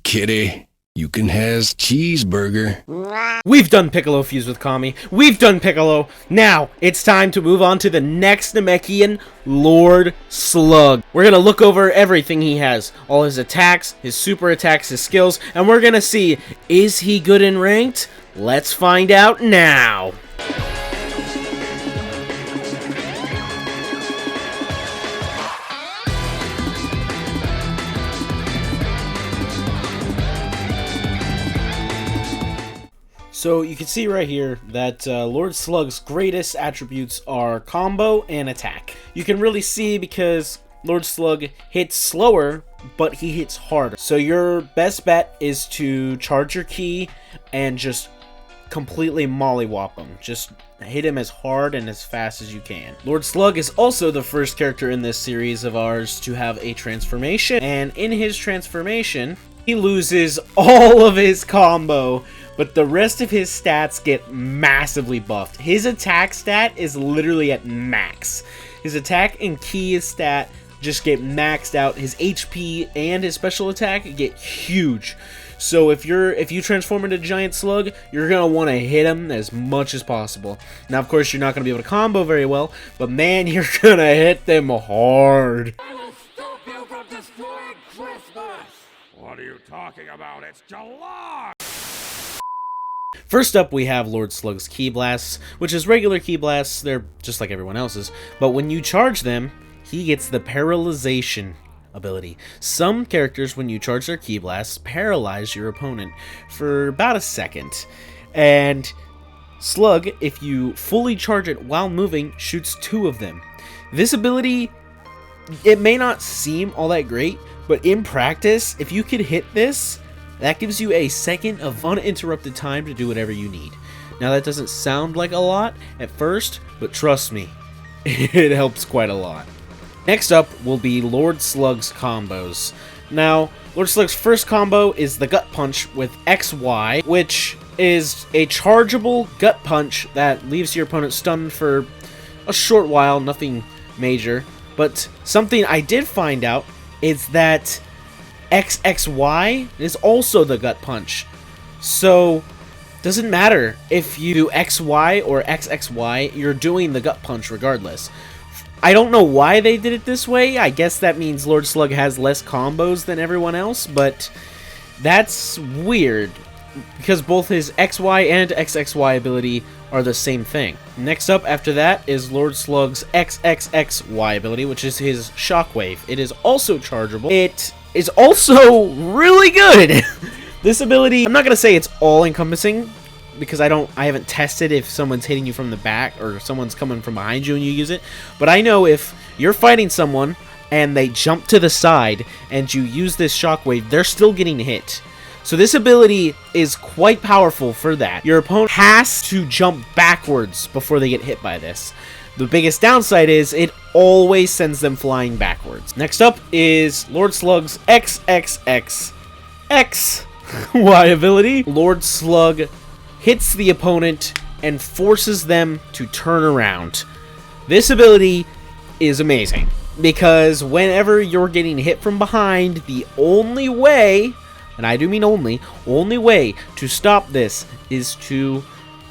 Kitty, you can has cheeseburger. We've done Piccolo fuse with Kami. We've done Piccolo. Now, it's time to move on to the next Namekian, Lord Slug. We're gonna look over everything he has. All his attacks, his super attacks, his skills, and we're gonna see, is he good in ranked? Let's find out now. So you can see right here that Lord Slug's greatest attributes are combo and attack. You can really see because Lord Slug hits slower, but he hits harder. So your best bet is to charge your ki and just completely mollywop him. Just hit him as hard and as fast as you can. Lord Slug is also the first character in this series of ours to have a transformation, and in his transformation, he loses all of his combo, but the rest of his stats get massively buffed. His attack stat is literally at max. His attack and ki stat just get maxed out. His HP and his special attack get huge. So if you transform into Giant Slug, you're gonna want to hit him as much as possible. Now, of course, you're not gonna be able to combo very well, but man, you're gonna hit them hard. I will stop you from destroying Christmas! What are you talking about? It's July! First up, we have Lord Slug's Ki Blasts, which is regular Ki Blasts. They're just like everyone else's, but when you charge them, he gets the Paralyzation ability. Some characters, when you charge their Ki Blasts, paralyze your opponent for about a second. And Slug, if you fully charge it while moving, shoots 2 of them. This ability, it may not seem all that great, but in practice, if you could hit this, that gives you a second of uninterrupted time to do whatever you need. Now, that doesn't sound like a lot at first, but trust me, it helps quite a lot. Next up will be Lord Slug's combos. Now, Lord Slug's first combo is the Gut Punch with XY, which is a chargeable gut punch that leaves your opponent stunned for a short while, nothing major. But something I did find out is that XXY is also the gut punch. So, doesn't matter if you do XY or XXY, you're doing the gut punch regardless. I don't know why they did it this way. I guess that means Lord Slug has less combos than everyone else, but that's weird because both his XY and XXY ability are the same thing. Next up after that is Lord Slug's XXXY ability, which is his Shockwave. It is also chargeable. It is also really good. This ability, I'm not gonna say it's all-encompassing because I haven't tested if someone's hitting you from the back or someone's coming from behind you and you use it, but I know if you're fighting someone and they jump to the side and you use this Shockwave, they're still getting hit. So this ability is quite powerful for that. Your opponent has to jump backwards before they get hit by this. The biggest downside is it always sends them flying backwards. Next up is Lord Slug's XXXXY ability. Lord Slug hits the opponent and forces them to turn around. This ability is amazing because whenever you're getting hit from behind, the only way, and I do mean only way to stop this is to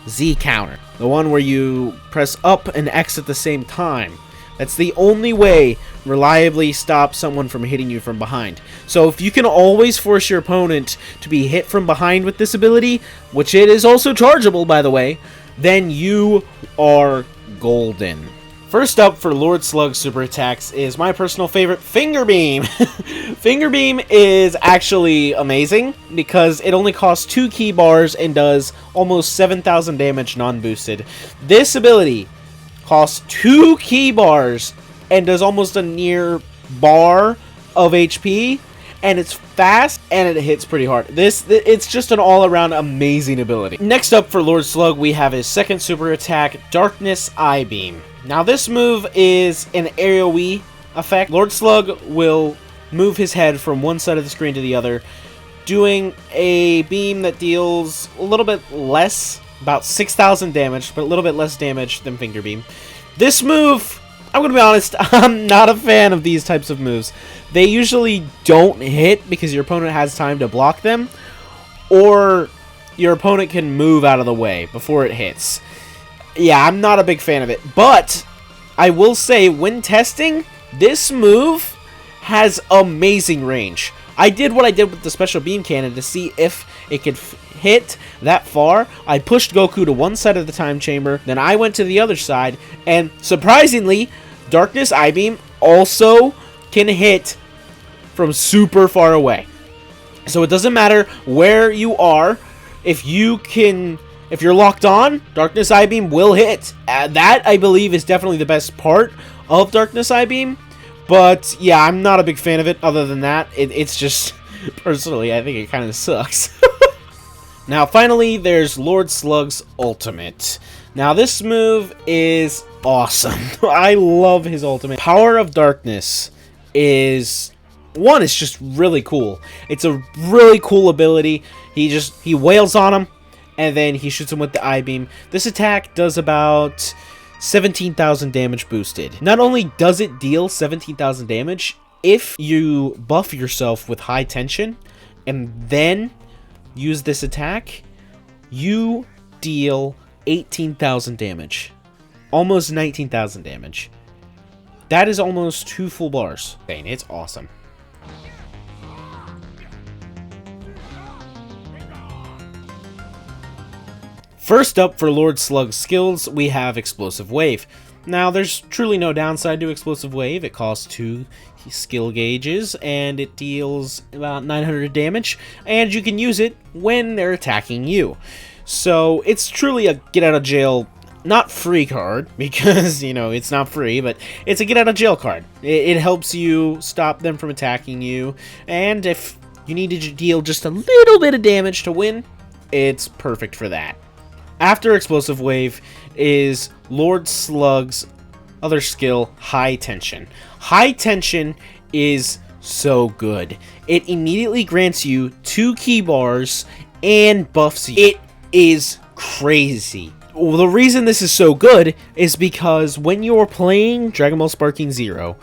Z counter. The one where you press up and X at the same time. That's the only way reliably stop someone from hitting you from behind. So if you can always force your opponent to be hit from behind with this ability, which it is also chargeable by the way, then you are golden. First up for Lord Slug's super attacks is my personal favorite, Finger Beam. Finger Beam is actually amazing because it only costs 2 ki bars and does almost 7,000 damage non-boosted. This ability costs 2 ki bars and does almost a near bar of HP, and it's fast and it hits pretty hard. It's just an all-around amazing ability. Next up for Lord Slug, we have his second super attack, Darkness Eye Beam. Now this move is an AoE effect. Lord Slug will move his head from one side of the screen to the other, doing a beam that deals a little bit less, about 6,000 damage, but a little bit less damage than Finger Beam. This move I'm gonna be honest, I'm not a fan of these types of moves. They usually don't hit because your opponent has time to block them, or your opponent can move out of the way before it hits. Yeah, I'm not a big fan of it, but I will say, when testing, this move has amazing range. I did what I did with the special beam cannon to see if it could hit that far. I pushed Goku to one side of the time chamber, then I went to the other side, and surprisingly, Darkness I-Beam also can hit from super far away. So it doesn't matter where you are, if you're locked on, Darkness I-Beam will hit. That, I believe, is definitely the best part of Darkness I-Beam. But, yeah, I'm not a big fan of it. Other than that, it's just, personally, I think it kind of sucks. Now, finally, there's Lord Slug's ultimate. Now, this move is awesome. I love his ultimate. Power of Darkness is... one, it's just really cool. It's a really cool ability. He wails on him, and then he shoots him with the I-Beam. This attack does about 17,000 damage boosted. Not only does it deal 17,000 damage, if you buff yourself with high tension, and then use this attack, you deal 18,000 damage. Almost 19,000 damage. That is almost 2 full bars. Dang, it's awesome. First up for Lord Slug's skills, we have Explosive Wave. Now, there's truly no downside to Explosive Wave. It costs 2 skill gauges, and it deals about 900 damage, and you can use it when they're attacking you. So, it's truly a get-out-of-jail, not free card, because, you know, it's not free, but it's a get-out-of-jail card. It helps you stop them from attacking you, and if you need to deal just a little bit of damage to win, it's perfect for that. After Explosive Wave is Lord Slug's other skill, High Tension. High Tension is so good. It immediately grants you 2 key bars and buffs you. It is crazy. Well, the reason this is so good is because when you're playing Dragon Ball Sparking Zero,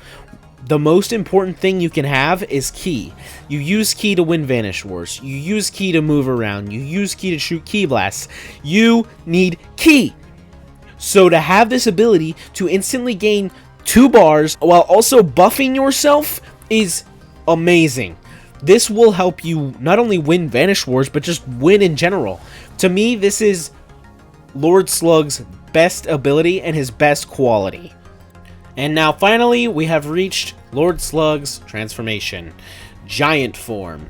the most important thing you can have is Ki. You use Ki to win Vanish Wars. You use Ki to move around. You use Ki to shoot Ki Blasts. You need Ki. So to have this ability to instantly gain 2 bars while also buffing yourself is amazing. This will help you not only win Vanish Wars, but just win in general. To me, this is Lord Slug's best ability and his best quality. And now finally, we have reached Lord Slug's transformation, Giant Form.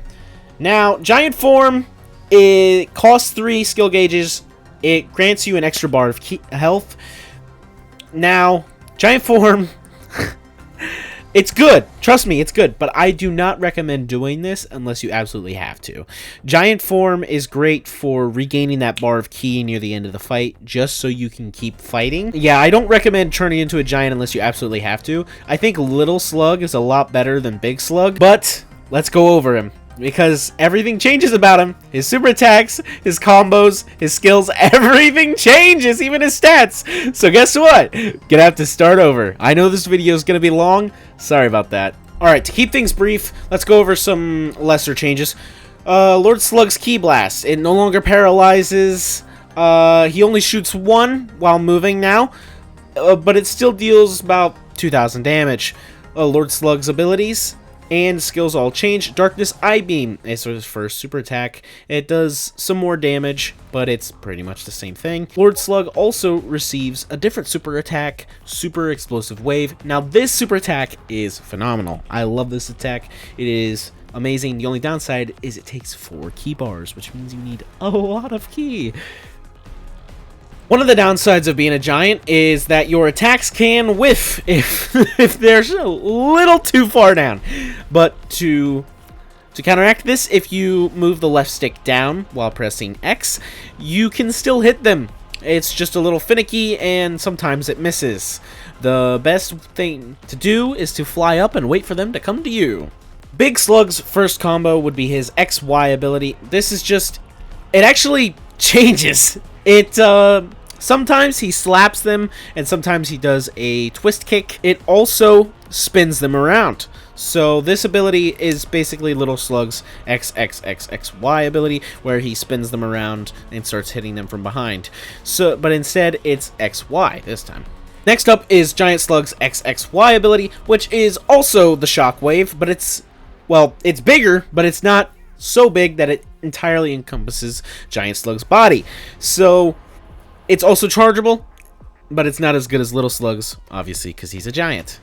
Now, Giant Form, it costs 3 skill gauges. It grants you an extra bar of health. Now, Giant Form, it's good. Trust me, it's good. But I do not recommend doing this unless you absolutely have to. Giant Form is great for regaining that bar of ki near the end of the fight, just so you can keep fighting. Yeah, I don't recommend turning into a giant unless you absolutely have to. I think Little Slug is a lot better than Big Slug, but let's go over him, because everything changes about him. His super attacks, his combos, his skills, everything changes, even his stats. So guess what? Gonna have to start over. I know this video is gonna be long. Sorry about that. Alright, to keep things brief, let's go over some lesser changes. Lord Slug's Ki Blast. It no longer paralyzes. He only shoots 1 while moving now, but it still deals about 2,000 damage. Lord Slug's abilities and skills all change. Darkness I-Beam is his first super attack. It does some more damage, but it's pretty much the same thing. Lord Slug also receives a different super attack, Super Explosive Wave. Now, this super attack is phenomenal. I love this attack. It is amazing. The only downside is it takes 4 ki bars, which means you need a lot of ki. One of the downsides of being a giant is that your attacks can whiff if they're a little too far down. But to counteract this, if you move the left stick down while pressing X, you can still hit them. It's just a little finicky, and sometimes it misses. The best thing to do is to fly up and wait for them to come to you. Big Slug's first combo would be his XY ability. This is just... it actually changes. Sometimes he slaps them, and sometimes he does a twist kick. It also spins them around. So this ability is basically Little Slug's XXXXY ability, where he spins them around and starts hitting them from behind. But instead, it's XY this time. Next up is Giant Slug's XXY ability, which is also the Shockwave, but it's bigger, but it's not so big that it entirely encompasses Giant Slug's body. So it's also chargeable, but it's not as good as Little Slug's, obviously, because he's a giant.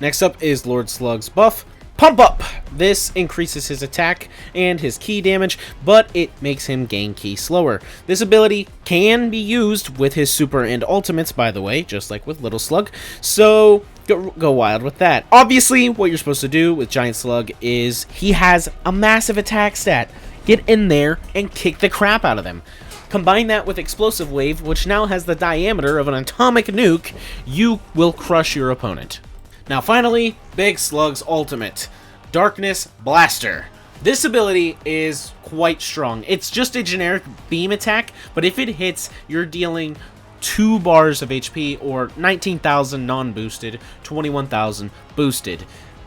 Next up is Lord Slug's buff, Pump Up. This increases his attack and his ki damage, but it makes him gain ki slower. This ability can be used with his super and ultimates, by the way, just like with Little Slug, so go wild with that. Obviously, what you're supposed to do with Giant Slug is he has a massive attack stat. Get in there and kick the crap out of them. Combine that with Explosive Wave, which now has the diameter of an atomic nuke, you will crush your opponent. Now finally, Big Slug's ultimate, Darkness Blaster. This ability is quite strong. It's just a generic beam attack, but if it hits, you're dealing 2 bars of HP, or 19,000 non-boosted, 21,000 boosted.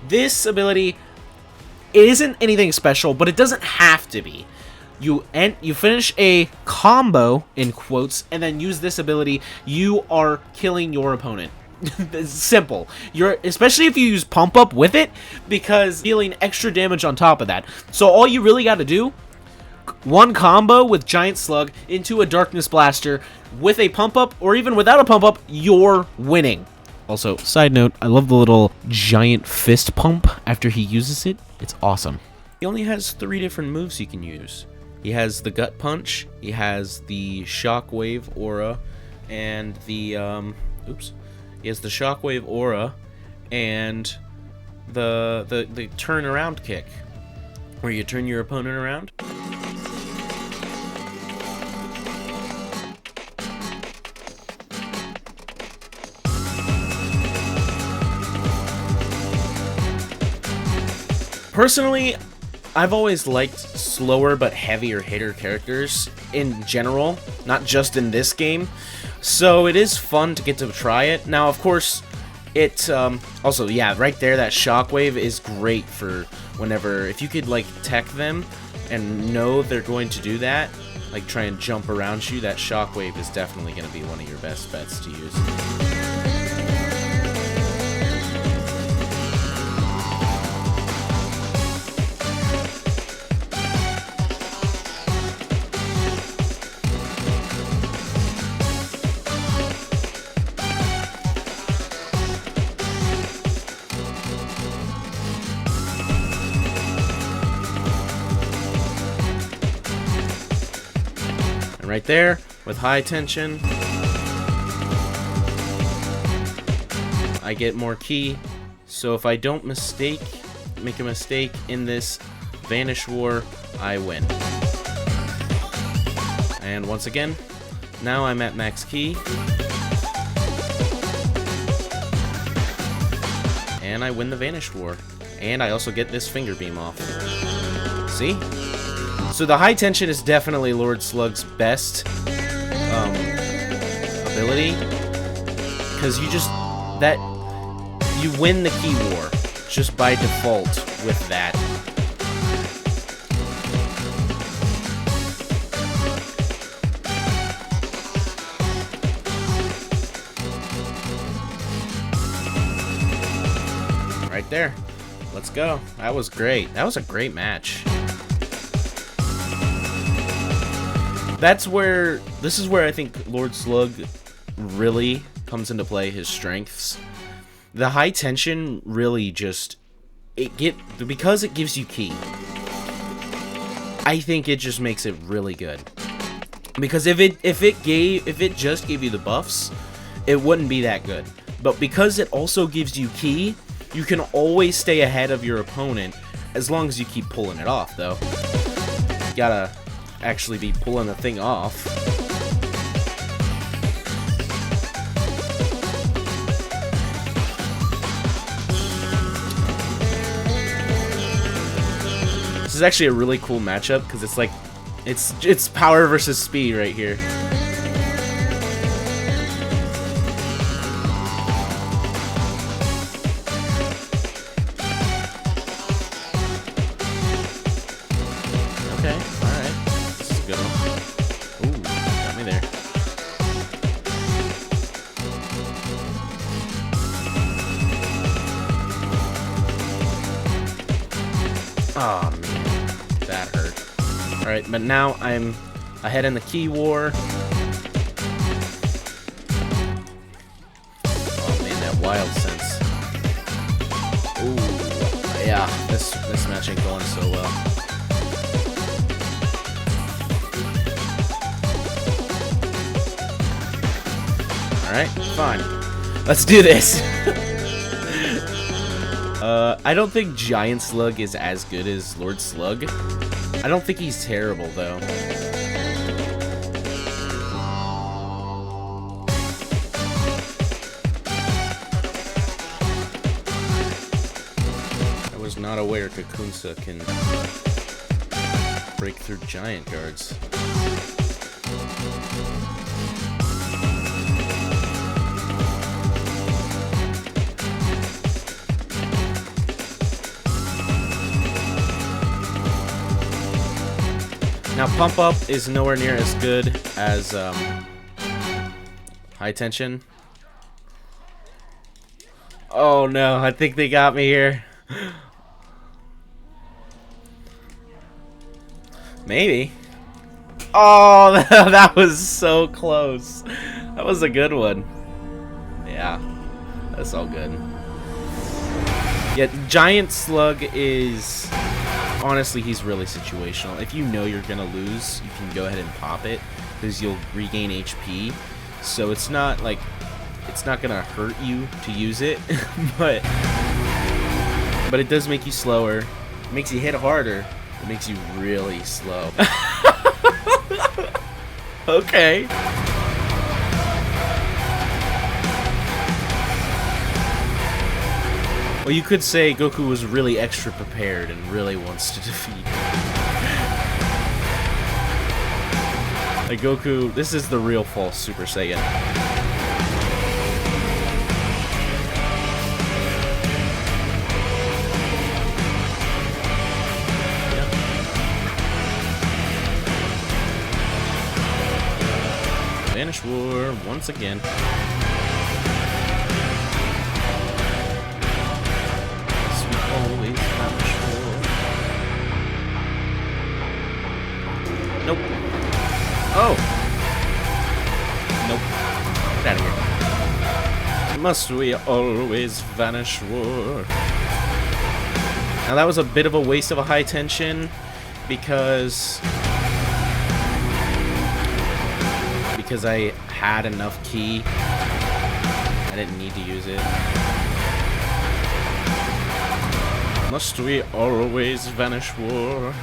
This ability, it isn't anything special, but it doesn't have to be. You finish a combo, in quotes, and then use this ability, you are killing your opponent. It's simple. Especially if you use Pump Up with it, because dealing extra damage on top of that. So all you really got to do, one combo with Giant Slug into a Darkness Blaster with a Pump Up, or even without a Pump Up, you're winning. Also, side note, I love the little giant fist pump after he uses it. It's awesome. He only has 3 different moves he can use. He has the Gut Punch, he has the Shockwave Aura, and the, he has the Shockwave Aura, and the turn around kick, where you turn your opponent around. Personally, I've always liked slower but heavier hitter characters in general, not just in this game. So it is fun to get to try it. Now, of course, it also, yeah, right there, that Shockwave is great for whenever, if you could like tech them and know they're going to do that, like try and jump around you, that Shockwave is definitely going to be one of your best bets to use. Right there, with high tension, I get more ki, so if I don't make a mistake in this Vanish War, I win. And once again, now I'm at max ki, and I win the Vanish War, and I also get this finger beam off. See? So the high tension is definitely Lord Slug's best ability, because you win the ki war just by default with that. Right there. Let's go. That was great. That was a great match. This is where I think Lord Slug really comes into play, his strengths. The high tension really just, because it gives you ki, I think it just makes it really good. Because if it just gave you the buffs, it wouldn't be that good. But because it also gives you ki, you can always stay ahead of your opponent, as long as you keep pulling it off, though. You gotta actually be pulling the thing off. This is actually a really cool matchup, because it's like it's power versus speed right here. that hurt. Alright, but now I'm ahead in the key war. Oh man, that wild sense. Ooh, yeah, this match ain't going so well. Alright, fine. Let's do this! I don't think Giant Slug is as good as Lord Slug. I don't think he's terrible, though. I was not aware Kakunsa can break through giant guards. Now, Pump Up is nowhere near as good as High Tension. Oh no, I think they got me here. Maybe. Oh, that was so close. That was a good one. Yeah, that's all good. Yeah, Giant Slug is... Honestly, he's really situational. If you know you're gonna lose, you can go ahead and pop it, because you'll regain HP. So it's not like... It's not gonna hurt you to use it, but it does make you slower. It makes you hit harder. It makes you really slow. Okay. Well, you could say Goku was really extra prepared and really wants to defeat. Like Goku, this is the real false Super Saiyan. Vanish War once again. Always Vanish War. Nope. Oh. Nope. Get out of here. Must we always vanish war? Now that was a bit of a waste of a High Tension because I had enough ki. I didn't need to use it. Must we always vanish war?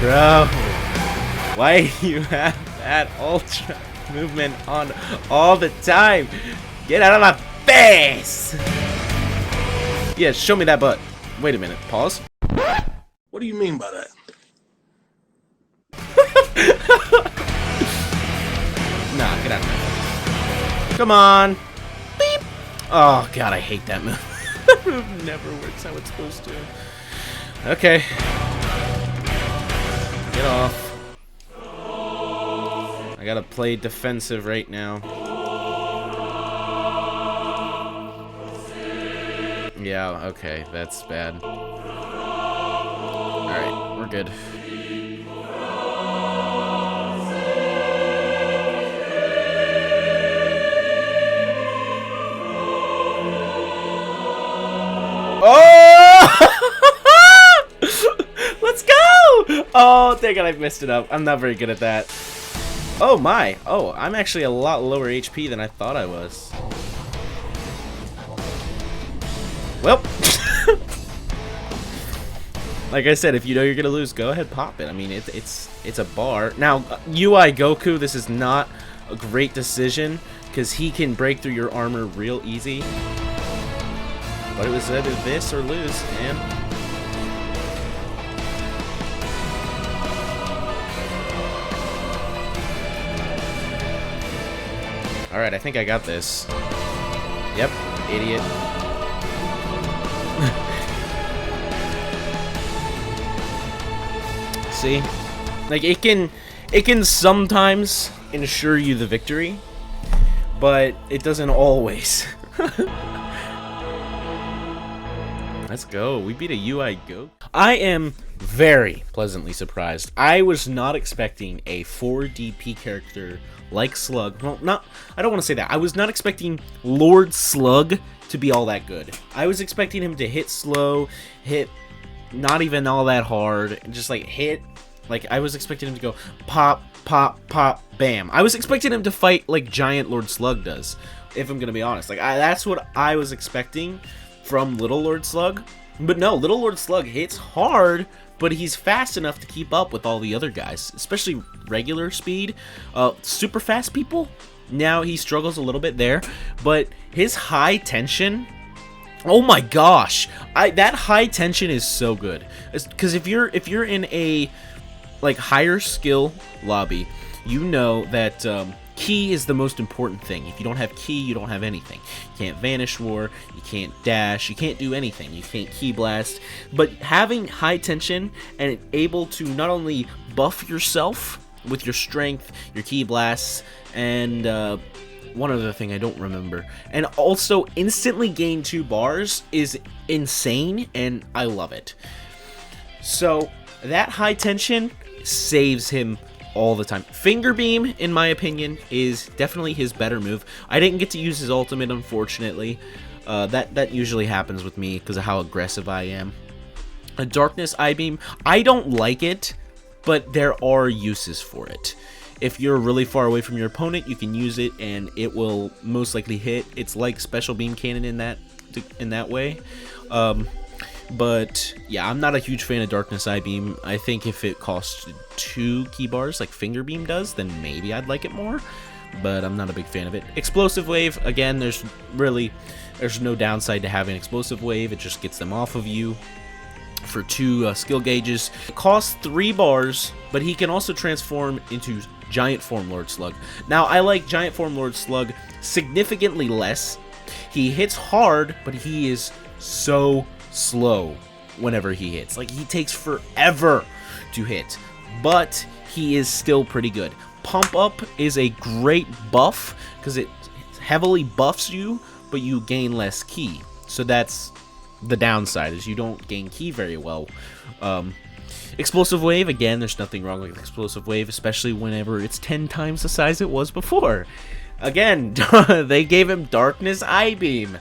Bro, why do you have that ultra movement on all the time? Get out of my face! Yeah, show me that butt. Wait a minute, pause. What do you mean by that? Nah, get out of my face. Come on. Beep. Oh, God, I hate that move. That move never works how it's supposed to. Okay. Get off. I gotta play defensive right now. Yeah, okay, that's bad. Alright, we're good. Oh! Let's go! Oh, dang it, I messed it up. I'm not very good at that. Oh my. Oh, I'm actually a lot lower HP than I thought I was. Well. Like I said, if you know you're gonna lose, go ahead, pop it. I mean, it's a bar. Now, UI Goku, this is not a great decision, because he can break through your armor real easy. But it was either this or lose, man. Alright, I think I got this. Yep, idiot. See? Like, it can sometimes ensure you the victory, but it doesn't always. Let's go. We beat a UI Go. I am very pleasantly surprised. I was not expecting a 4 DP character like Slug. Well, I don't want to say that. I was not expecting Lord Slug to be all that good. I was expecting him to hit slow, hit not even all that hard, and just like hit. Like, I was expecting him to go pop, pop, pop, bam. I was expecting him to fight like Giant Lord Slug does, if I'm gonna be honest. Like, that's what I was expecting from Little Lord Slug. But no, Little Lord Slug hits hard, but he's fast enough to keep up with all the other guys, especially regular speed. Super fast people, now he struggles a little bit there, but his high tension, oh my gosh, that high tension is so good. Because if you're in a like higher skill lobby, you know that key is the most important thing. If you don't have key, you don't have anything. You can't vanish war, you can't dash, you can't do anything. You can't key blast. But having high tension and able to not only buff yourself with your strength, your key blasts, and one other thing I don't remember, and also instantly gain 2 bars is insane, and I love it. So that high tension saves him all the time. Finger Beam, in my opinion, is definitely his better move. I didn't get to use his ultimate, unfortunately. That usually happens with me because of how aggressive I am. A Darkness I-Beam, I don't like it, but there are uses for it. If you're really far away from your opponent, you can use it and it will most likely hit. It's like Special Beam Cannon in that way. But yeah, I'm not a huge fan of Darkness I-Beam. I think if it costs 2 key bars like Finger Beam does, then maybe I'd like it more, but I'm not a big fan of it. Explosive Wave, again, there's no downside to having Explosive Wave. It just gets them off of you for 2 skill gauges. It costs 3 bars, but he can also transform into Giant Form Lord Slug. Now, I like Giant Form Lord Slug significantly less. He hits hard, but he is so slow whenever he hits. Like, he takes forever to hit, but he is still pretty good. Pump Up is a great buff because it heavily buffs you, but you gain less key. So that's the downside, is you don't gain key very well. Explosive Wave, again, there's nothing wrong with Explosive Wave, especially whenever it's 10 times the size it was before. Again, they gave him Darkness I-Beam.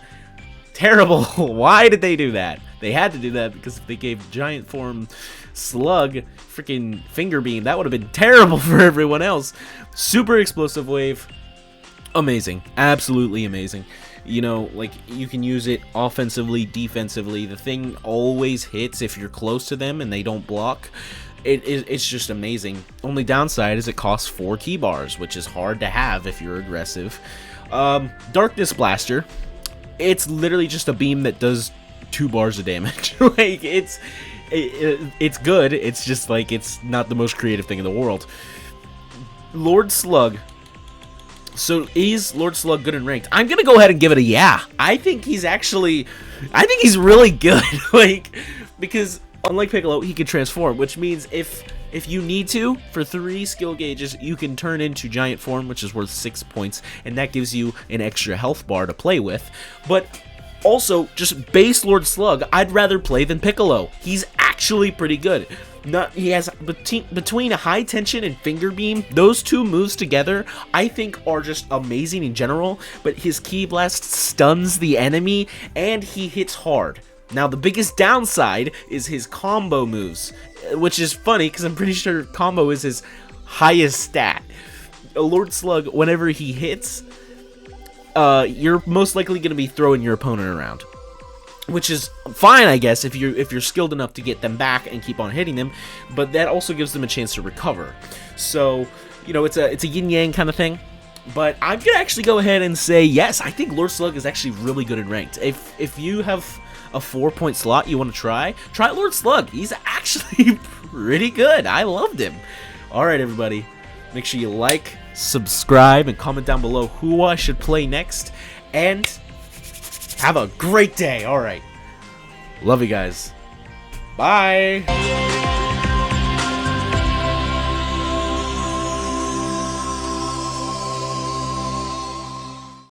Terrible. Why did they do that? They had to do that because if they gave Giant Form Slug freaking Finger Beam, that would have been terrible for everyone else. Super Explosive Wave, amazing, absolutely amazing. You know, like, you can use it offensively, defensively. The thing always hits if you're close to them and they don't block. It's just amazing. Only downside is it costs 4 key bars, which is hard to have if you're aggressive. Darkness Blaster, it's literally just a beam that does 2 bars of damage. Like, it's good. It's just like, it's not the most creative thing in the world. Lord Slug. So is Lord Slug good in ranked? I'm gonna go ahead and give it a yeah. I think he's really good. Like, because unlike Piccolo, he can transform, which means if you need to, for 3 skill gauges, you can turn into Giant Form, which is worth 6 points, and that gives you an extra health bar to play with. But also, just base Lord Slug, I'd rather play than Piccolo. He's actually pretty good. He has, between a High Tension and Finger Beam, those 2 moves together, I think are just amazing in general, but his Key Blast stuns the enemy, and he hits hard. Now, the biggest downside is his combo moves, which is funny, because I'm pretty sure combo is his highest stat. Lord Slug, whenever he hits, you're most likely going to be throwing your opponent around, which is fine, I guess, if you're skilled enough to get them back and keep on hitting them, but that also gives them a chance to recover. So, you know, it's a yin-yang kind of thing. But I'm going to actually go ahead and say, yes, I think Lord Slug is actually really good in ranked. If you have a 4-point slot you want to try Lord Slug. He's actually pretty good. I loved him. Alright, everybody. Make sure you like, subscribe, and comment down below who I should play next. And have a great day. Alright. Love you guys. Bye.